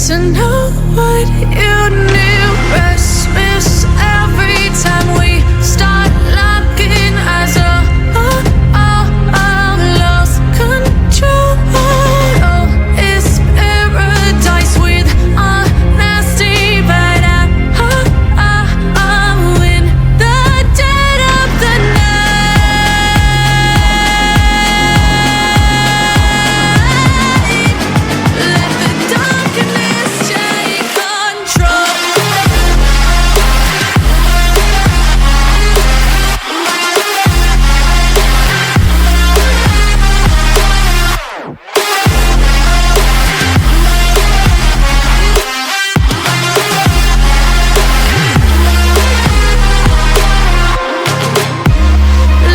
to know what you knew. Restless every time we start locking eyes. Lost control. Oh, it's paradise with honesty, but I'm in the dead of the night. Let the darkness take control.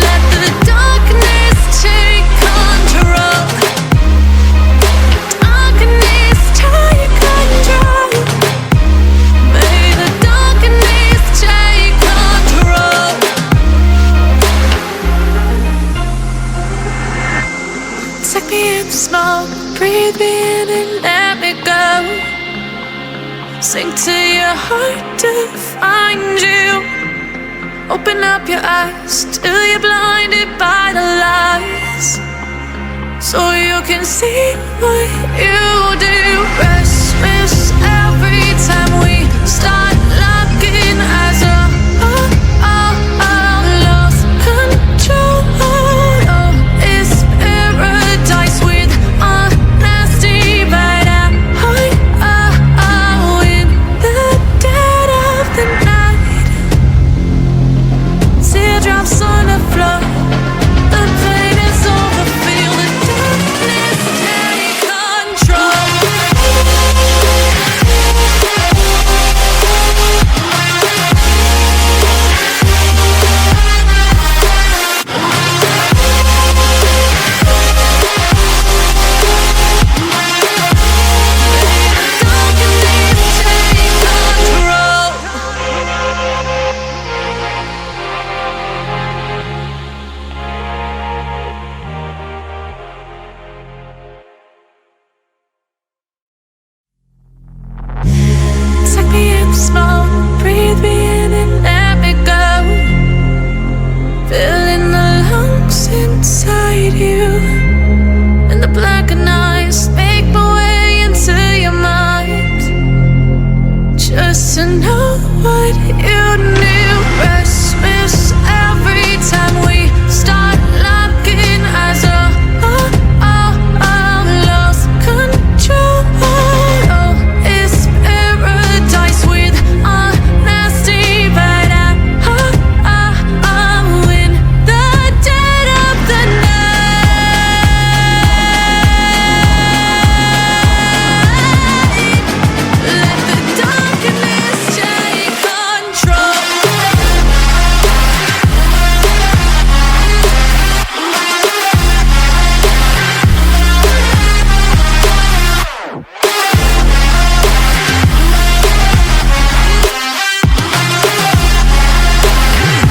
Let the darkness take control. Darkness take control. May the darkness take control. Take me in the smoke, breathe me in and let me go. Sink to your heart to find you. Open up your eyes till you're blinded by the lies, so you can see what you do.